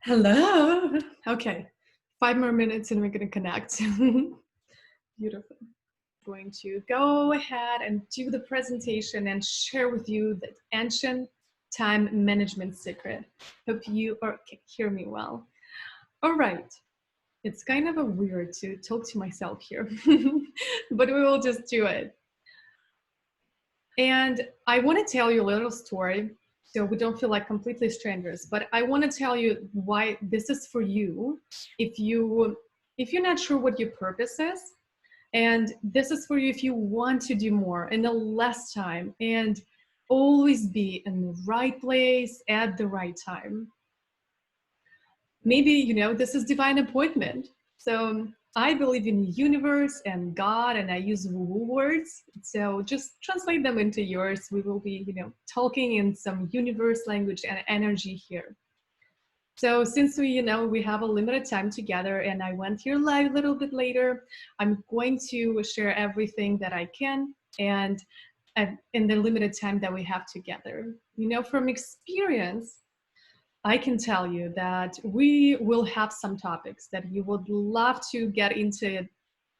Hello. Okay, 5 more minutes and we're gonna connect. Beautiful. Going to go ahead and do the presentation and share with you the ancient time management secret. Hope you can hear me well. All right. It's kind of a weird to talk to myself here, but we will just do it. And I want to tell you a little story so we don't feel like completely strangers, but I want to tell you why this is for you if you're not sure what your purpose is, and this is for you if you want to do more in the less time and always be in the right place at the right time. Maybe this is divine appointment. So I believe in universe and God, and I use woo words, so just translate them into yours. We will be talking in some universe language and energy here. So since we have a limited time together and I went here live a little bit later, I'm going to share everything that I can and in the limited time that we have together. From experience, I can tell you that we will have some topics that you would love to get into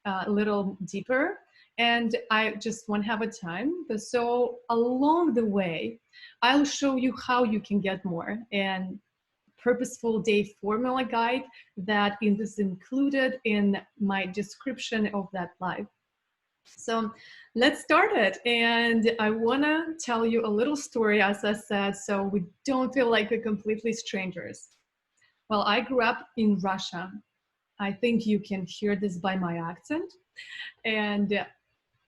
a little deeper, and I just won't have a time. But so along the way, I'll show you how you can get more, and purposeful day formula guide that is included in my description of that live. So let's start it. And I want to tell you a little story, as I said, so we don't feel like we're completely strangers. Well, I grew up in Russia. I think you can hear this by my accent. And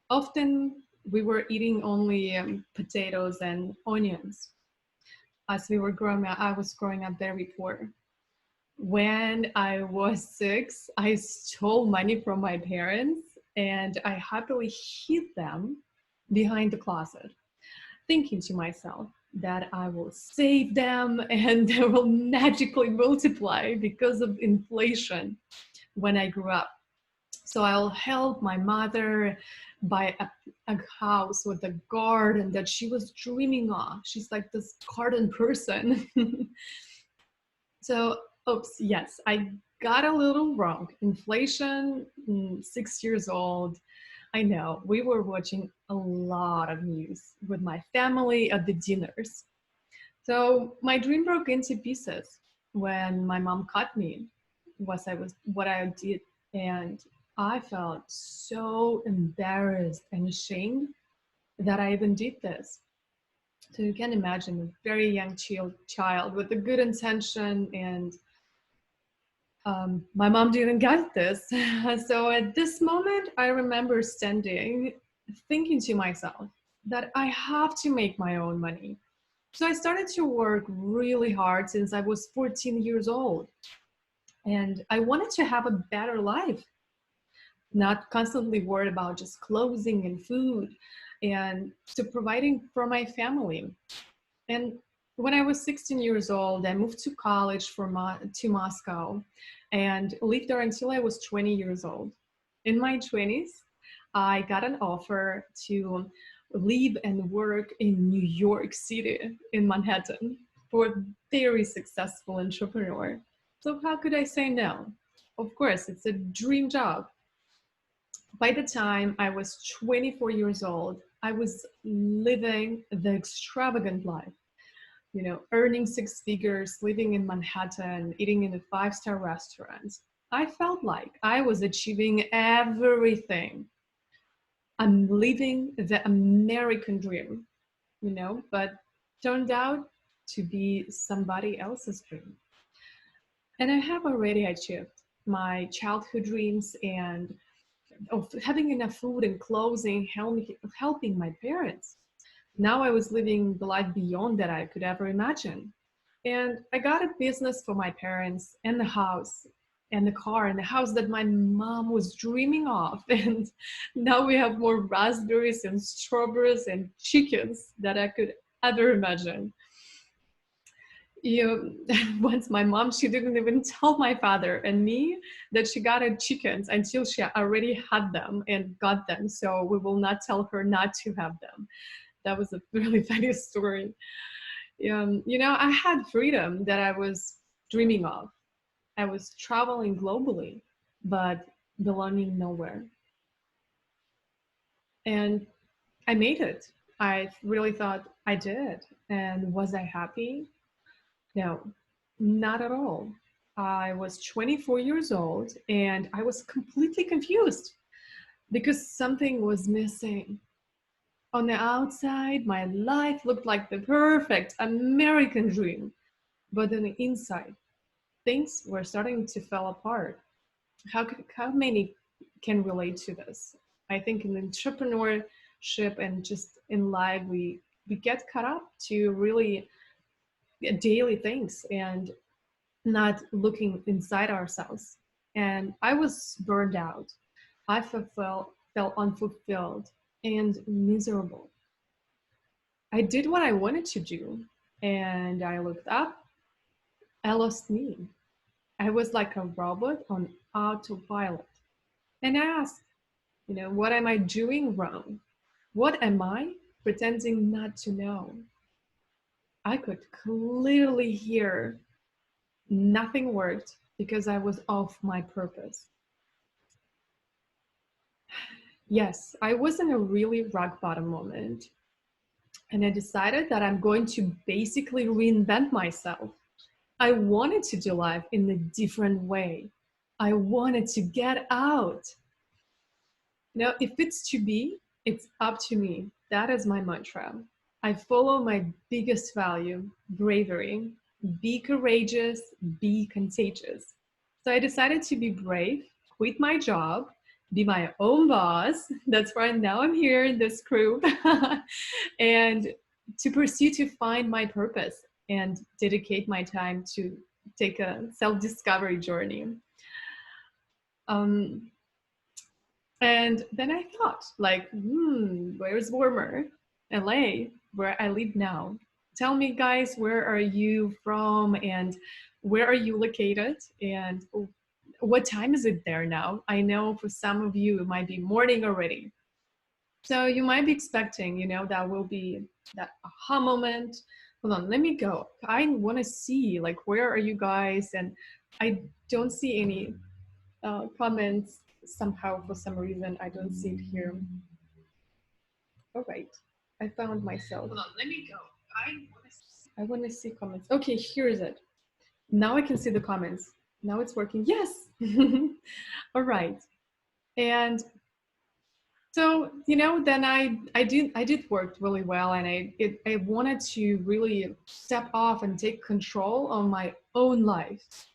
often we were eating only potatoes and onions. As we were growing up, I was growing up very poor. When I was 6, I stole money from my parents and I happily hid them behind the closet, thinking to myself that I will save them and they will magically multiply because of inflation when I grew up. So I'll help my mother buy a house with a garden that she was dreaming of. She's like this garden person. So, oops, yes, I got a little wrong. Inflation, 6 years old. I know, we were watching a lot of news with my family at the dinners. So my dream broke into pieces when my mom caught me what I did, and I felt so embarrassed and ashamed that I even did this. So you can imagine a very young child with a good intention, and my mom didn't get this. So at this moment, I remember standing, thinking to myself that I have to make my own money. So I started to work really hard since I was 14 years old. And I wanted to have a better life, not constantly worried about just clothing and food, and to providing for my family. And when I was 16 years old, I moved to college to Moscow and lived there until I was 20 years old. In my 20s, I got an offer to live and work in New York City, in Manhattan, for a very successful entrepreneur. So how could I say no? Of course, it's a dream job. By the time I was 24 years old, I was living the extravagant life, earning 6 figures, living in Manhattan, eating in a five-star restaurant. I felt like I was achieving everything. I'm living the American dream, but turned out to be somebody else's dream. And I have already achieved my childhood dreams and of having enough food and clothing, helping my parents. Now I was living the life beyond that I could ever imagine. And I got a business for my parents and the house and the car and the house that my mom was dreaming of. And now we have more raspberries and strawberries and chickens that I could ever imagine. Once my mom, she didn't even tell my father and me that she got a chickens until she already had them and got them. So we will not tell her not to have them. That was a really funny story. I had freedom that I was dreaming of. I was traveling globally, but belonging nowhere. And I made it. I really thought I did. And was I happy? No, not at all. I was 24 years old and I was completely confused because something was missing. On the outside, my life looked like the perfect American dream, but on the inside, things were starting to fall apart. How many can relate to this? I think in entrepreneurship and just in life, we get caught up to really daily things and not looking inside ourselves. And I was burned out. I felt unfulfilled and miserable. I did what I wanted to do, and I looked up. I lost me. I was like a robot on autopilot. And I asked, what am I doing wrong? What am I pretending not to know? I could clearly hear nothing worked because I was off my purpose. Yes, I was in a really rock bottom moment. And I decided that I'm going to basically reinvent myself. I wanted to do life in a different way. I wanted to get out. If it's to be, it's up to me. That is my mantra. I follow my biggest value, bravery. Be courageous, be contagious. So I decided to be brave, quit my job, be my own boss. That's why now I'm here in this group. And to pursue to find my purpose and dedicate my time to take a self-discovery journey. And then I thought, like, where's warmer? LA, where I live now. Tell me, guys, where are you from and where are you located? And what time is it there now? I know for some of you, it might be morning already. So you might be expecting, that will be that aha moment. Hold on, let me go. I want to see, like, where are you guys? And I don't see any comments somehow. For some reason, I don't see it here. All right, I found myself. Hold on, let me go. I want to see comments. Okay, here is it. Now I can see the comments. Now it's working. Yes. All right. And so, then I did work really well, and I wanted to really step off and take control of my own life.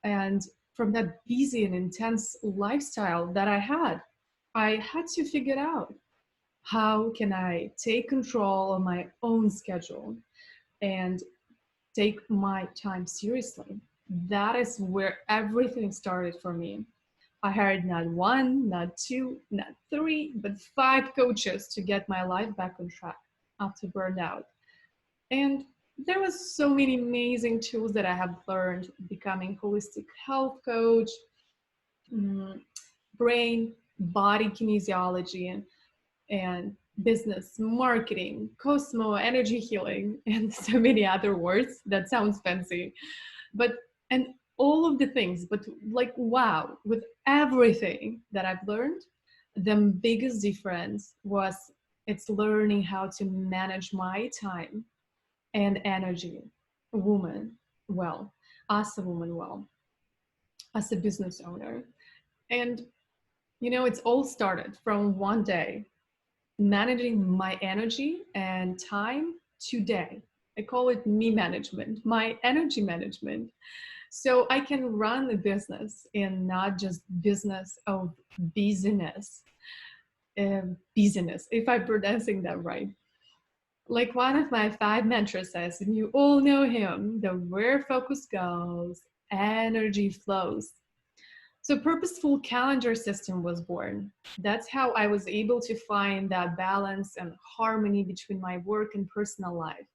And from that busy and intense lifestyle that I had to figure out, how can I take control of my own schedule and take my time seriously. That is where everything started for me. I hired not one, not two, not three, but 5 coaches to get my life back on track after burnout. And there was so many amazing tools that I have learned, becoming holistic health coach, brain, body kinesiology, and business, marketing, Cosmo, energy healing, and so many other words that sounds fancy. But, and all of the things, but like, wow, with everything that I've learned, the biggest difference was it's learning how to manage my time and energy, a woman well, as a woman well, as a business owner. And, it's all started from one day managing my energy and time today. I call it me management, my energy management. So I can run a business and not just business of business. Business, if I'm pronouncing that right. Like one of my 5 mentors says, and you all know him, the where focus goes, energy flows. So purposeful calendar system was born. That's how I was able to find that balance and harmony between my work and personal life.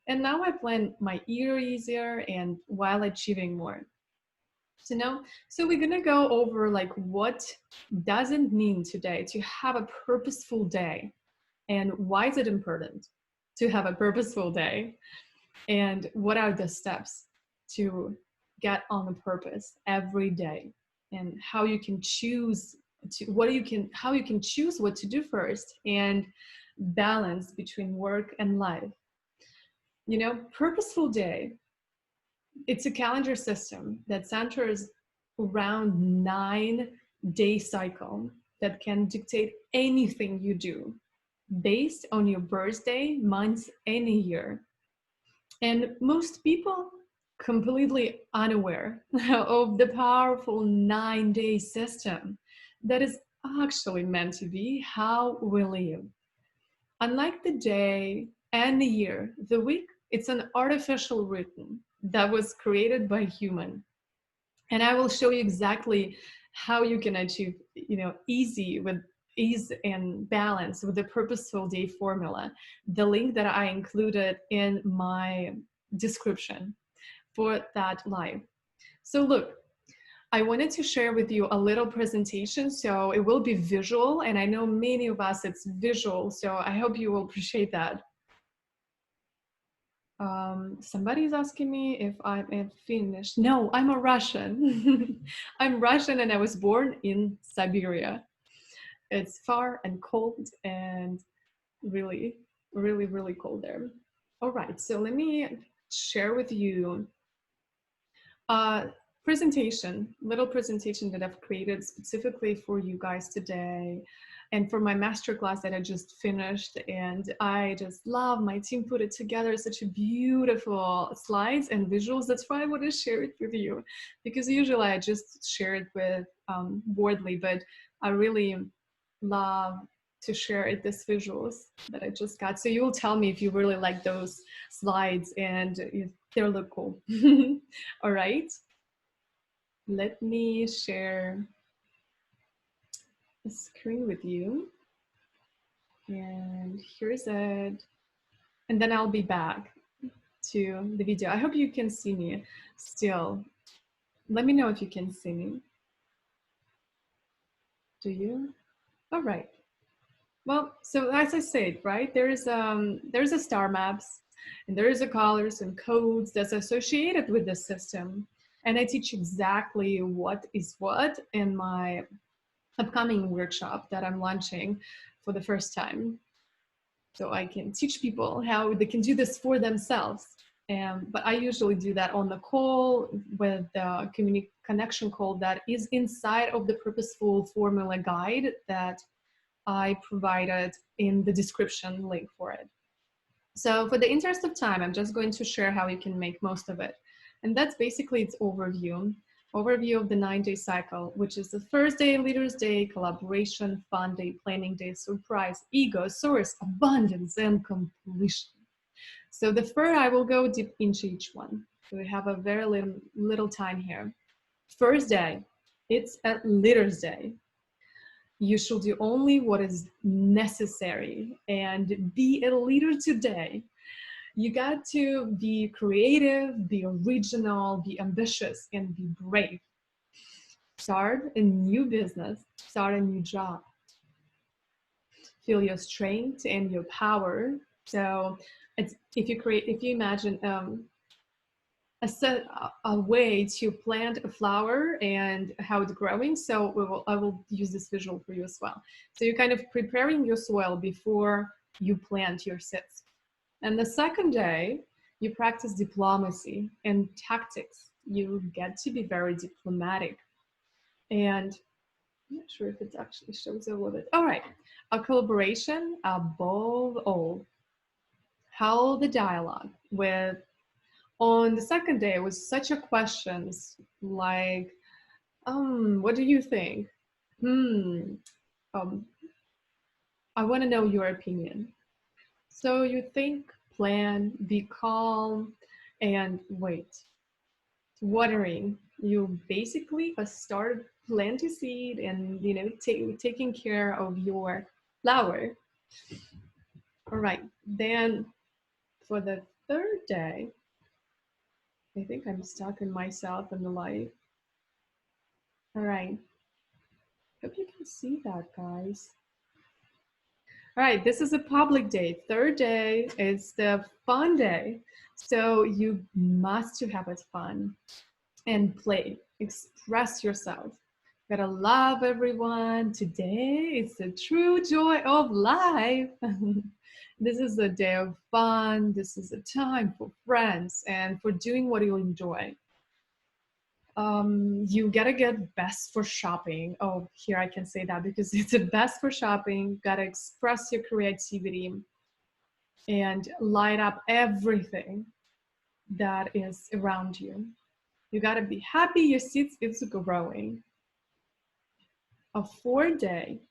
And now I plan my year easier and while achieving more. So we're gonna go over like what does it mean today to have a purposeful day, and why is it important to have a purposeful day, and what are the steps to get on a purpose every day, and how you can choose how you can choose what to do first, and balance between work and life. Purposeful day, it's a calendar system that centers around 9-day cycle that can dictate anything you do based on your birthday, month, and year. And most people completely unaware of the powerful 9-day system that is actually meant to be how we live. Unlike the day and the year, the week, it's an artificial rhythm that was created by human. And I will show you exactly how you can achieve, ease and balance with the purposeful day formula. The link that I included in my description for that live. So look, I wanted to share with you a little presentation, so it will be visual, and I know many of us it's visual, so I hope you will appreciate that. Somebody's asking me if I'm Finnish. No, I'm a Russian. I'm Russian and I was born in Siberia. It's far and cold and really, really, really cold there. All right, so let me share with you a little presentation that I've created specifically for you guys today and for my masterclass that I just finished. And I just love my team put it together, such a beautiful slides and visuals. That's why I want to share it with you, because usually I just share it with Wordly, but I really love to share it, these visuals that I just got. So you will tell me if you really like those slides and if they look cool. All right, let me share the screen with you. And here's it. And then I'll be back to the video. I hope you can see me still. Let me know if you can see me. Do you? All right. Well, so as I said, right, there's a star maps, and there is a colors and codes that's associated with the system. And I teach exactly what is what in my upcoming workshop that I'm launching for the first time. So I can teach people how they can do this for themselves. But I usually do that on the call with the connection call that is inside of the purposeful formula guide that I provided in the description link for it. So for the interest of time, I'm just going to share how you can make most of it. And that's basically its overview of the 9-day cycle, which is the first day, leader's day, collaboration, fun day, planning day, surprise, ego, source, abundance, and completion. So the first, I will go deep into each one. So we have a very little time here. First day, it's a leader's day. You should do only what is necessary and be a leader today. You got to be creative, be original, be ambitious, and be brave. Start a new business, start a new job. Feel your strength and your power. So if you imagine a way to plant a flower and how it's growing. So I will use this visual for you as well. So you're kind of preparing your soil before you plant your seeds. And the second day, you practice diplomacy and tactics. You get to be very diplomatic. And I'm not sure if it actually shows a little bit. All right, a collaboration above all. Hold the dialogue with. On the second day, it was such a questions like, what do you think? I want to know your opinion. So you think, plan, be calm, and wait. Watering, you basically start planting seed and taking care of your flower. All right, then for the third day, I think I'm stuck in myself and the light. All right. Hope you can see that, guys. All right, this is a public day. Third day is the fun day. So you must have it fun. and play. Express yourself. Gotta love everyone. Today is the true joy of life. This is a day of fun. This is a time for friends and for doing what you enjoy. You gotta get best for shopping. Oh, here I can say that because it's the best for shopping. Gotta express your creativity and light up everything that is around you. You gotta be happy your seeds is growing. A 4 day,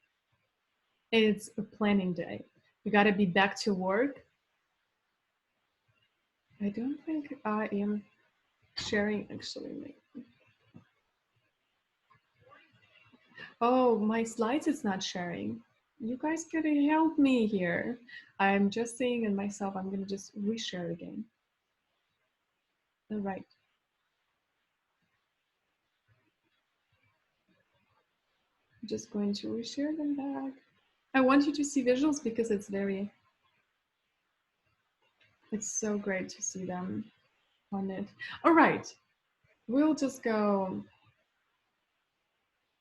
it's a planning day. You gotta be back to work. I don't think I am sharing actually. Oh, my slides is not sharing. You guys gotta help me here. I'm just saying in myself, I'm gonna just reshare again. All right. I'm just going to reshare them back. I want you to see visuals because it's so great to see them on it. All right, we'll just go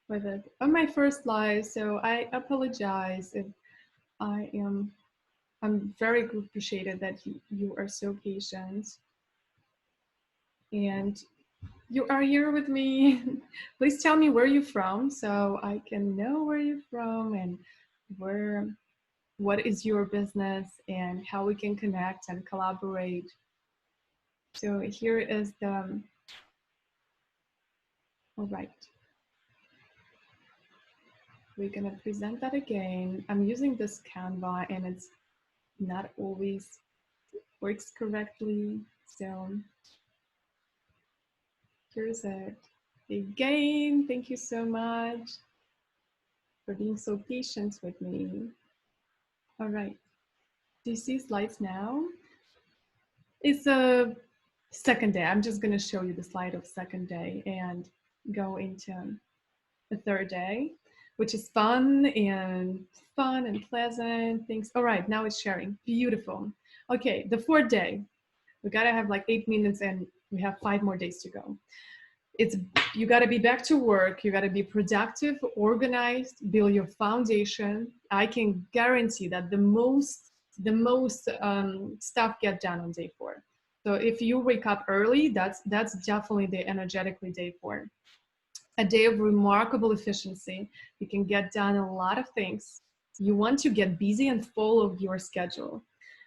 with it. On my first slide, so I apologize if I am, I'm very appreciated that you are so patient and you are here with me. Please tell me where you're from so I can know where you're from and what is your business and how we can connect and collaborate. So here is the, all right. We're gonna present that again. I'm using this Canva and it's not always works correctly. So here's it. Again, thank you so much for being so patient with me. All right, do you see slides now? It's a second day. I'm just gonna show you the slide of second day and go into the third day, which is fun and pleasant things. All right, now it's sharing. Beautiful. Okay, the fourth day. We gotta have like 8 minutes and we have 5 more days to go. It's, you gotta be back to work. You gotta be productive, organized, build your foundation. I can guarantee that the most stuff get done on day 4. So if you wake up early, that's definitely the energetically day 4. A day of remarkable efficiency. You can get done a lot of things. You want to get busy and follow your schedule.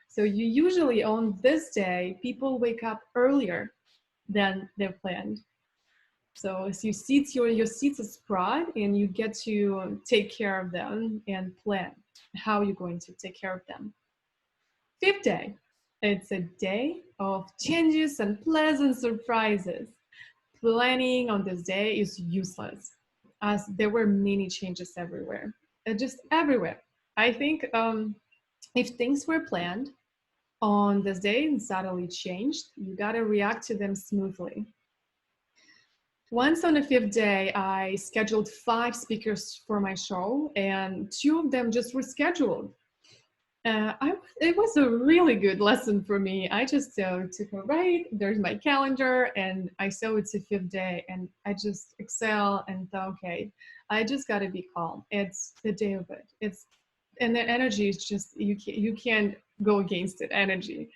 So you usually on this day, people wake up earlier than they're planned. So as you seat your seats are spread and you get to take care of them and plan how you're going to take care of them. Fifth day, it's a day of changes and pleasant surprises. Planning on this day is useless as there were many changes everywhere, just everywhere. I think if things were planned on this day and suddenly changed, you gotta react to them smoothly. Once on the 5th day, I scheduled 5 speakers for my show and 2 of them just rescheduled. It was a really good lesson for me. I just took a right, there's my calendar, and I saw it's the 5th day, and I just excel and thought, okay, I just got to be calm. It's the day of it. And the energy is just, you can't go against it, energy.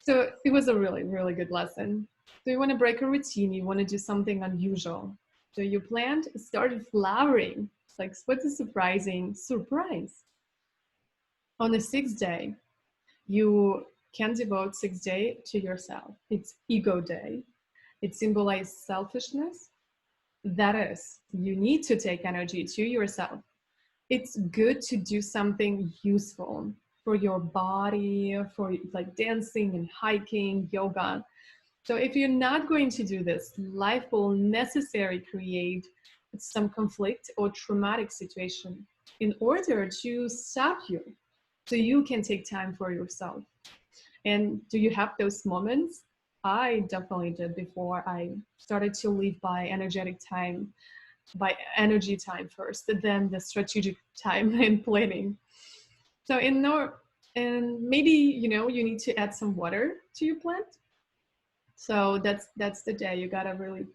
So it was a really, really good lesson. So you want to break a routine, you want to do something unusual. So your plant started flowering. It's like, what's a surprising surprise? On the 6th day, you can devote 6 days to yourself. It's ego day. It symbolizes selfishness. That is, you need to take energy to yourself. It's good to do something useful for your body, for like dancing and hiking, yoga. So if you're not going to do this, life will necessarily create some conflict or traumatic situation in order to stop you so you can take time for yourself. And do you have those moments? I definitely did before I started to live by energetic time, by energy time first, then the strategic time and planning. So and maybe, you know, you need to add some water to your plant. So that's the day you gotta really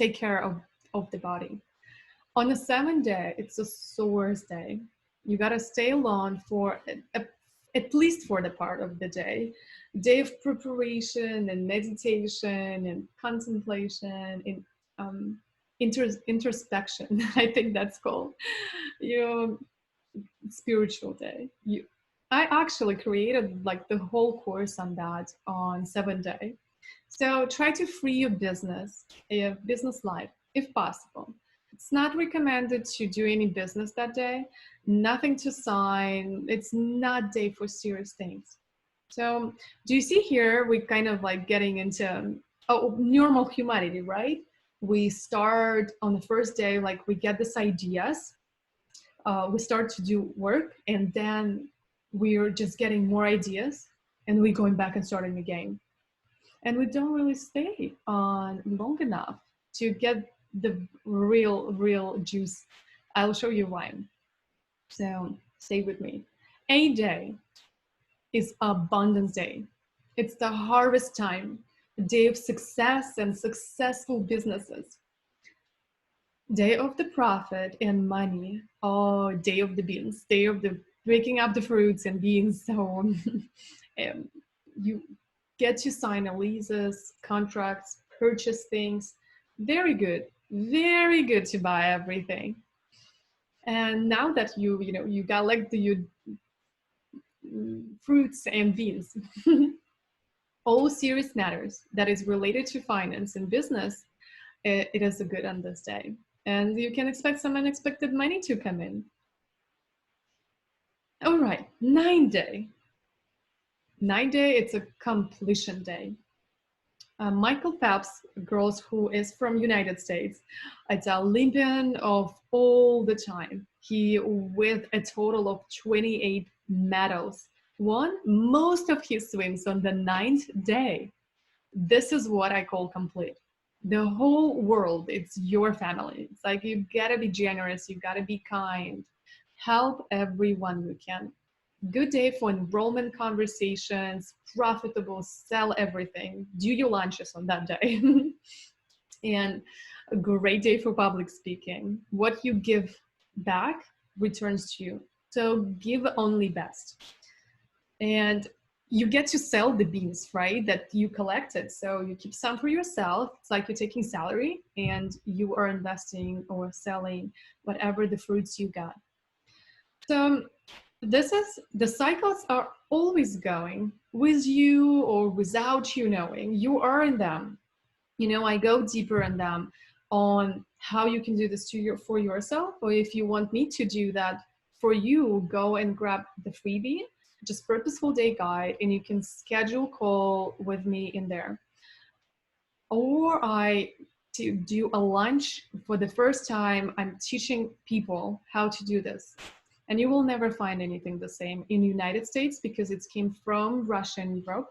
take care of the body. On the seventh day, it's the source day. You gotta stay alone for at least for the part of the day of preparation and meditation and contemplation and introspection. I think that's called. You spiritual day. I actually created like the whole course on that on 7 day. So try to free your business life if possible. It's not recommended to do any business that day. Nothing to sign. It's not day for serious things. So do you see here, we kind of like getting into normal humanity, right? We start on the first day, like we get these ideas, we start to do work, and then we're just getting more ideas, and we're going back and starting again. And we don't really stay on long enough to get the real juice. I'll show you why. So stay with me. A day is abundance day. It's the harvest time, a day of success and successful businesses. Day of the profit and money. Oh, day of the beans, day of the breaking up the fruits and beans. So you get to sign leases, contracts, purchase things. Very good to buy everything. And now that you got like the fruits and beans, all serious matters that is related to finance and business, it is a good on this day. And you can expect some unexpected money to come in. All right, 9 day. 9 day, it's a completion day. Michael Phelps, girls who is from United States, it's an Olympian of all the time. He with a total of 28 medals, won most of his swims on the 9th day. This is what I call complete. The whole world, it's your family. It's like you gotta be generous, you gotta be kind, help everyone you can. Good day for enrollment conversations, profitable, sell everything, do your lunches on that day. And a great day for public speaking. What you give back returns to you. So give only best. And you get to sell the beans, right, that you collected. So you keep some for yourself. It's like you're taking salary and you are investing or selling whatever the fruits you got. So this is, the cycles are always going with you or without you knowing. You are in them. I go deeper in them on how you can do this for yourself, or if you want me to do that for you, go and grab the freebie, just Purposeful Day Guide, and you can schedule call with me in there. Or I do a lunch for the first time. I'm teaching people how to do this. And you will never find anything the same in the United States because it came from Russia and Europe.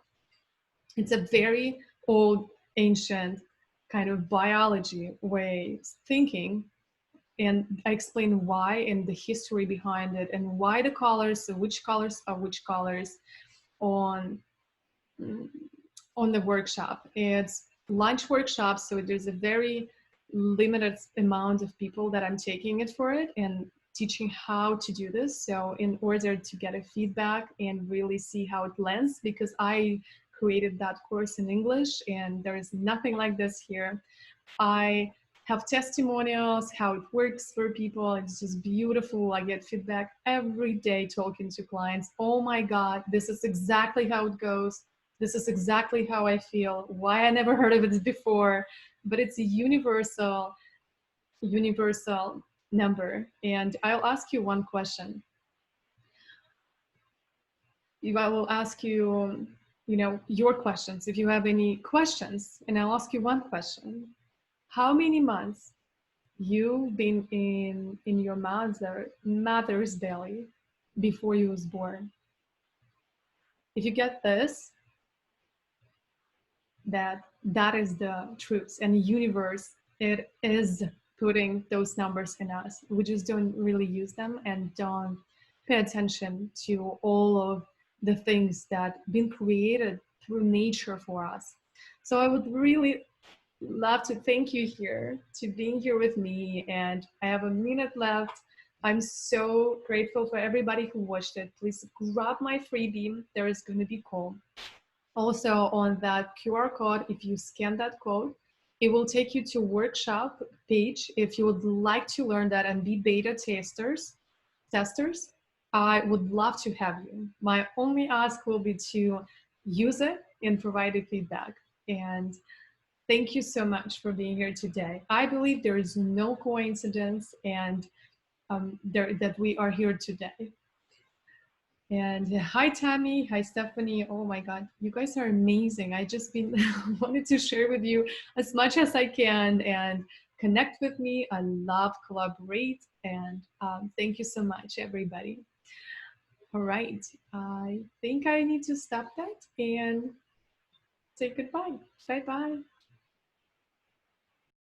It's a very old, ancient kind of biology way of thinking. And I explain why and the history behind it and why the colors, so which colors are which colors on the workshop. It's lunch workshop, so there's a very limited amount of people that I'm taking it for it and teaching how to do this. So in order to get a feedback and really see how it lands, because I created that course in English and there is nothing like this here. I have testimonials, how it works for people. It's just beautiful. I get feedback every day talking to clients. Oh my God, this is exactly how it goes. This is exactly how I feel. Why I never heard of it before, but it's a universal number. And I'll ask you one question. I will ask you, your questions. If you have any questions, and I'll ask you one question. How many months you've been in your mother's belly before you was born? If you get this, that is the truth, and the universe, it is putting those numbers in us. We just don't really use them and don't pay attention to all of the things that been created through nature for us. So I would really love to thank you here to being here with me. And I have a minute left. I'm so grateful for everybody who watched it. Please grab my freebie. There is going to be call. Also on that QR code, if you scan that code, it will take you to workshop page. If you would like to learn that and be beta testers, I would love to have you. My only ask will be to use it and provide a feedback. And thank you so much for being here today. I believe there is no coincidence and that we are here today. And hi, Tammy. Hi, Stephanie. Oh my God, you guys are amazing. I just been wanted to share with you as much as I can and connect with me. I love collaborate and thank you so much, everybody. All right, I think I need to stop that and say goodbye. Bye bye.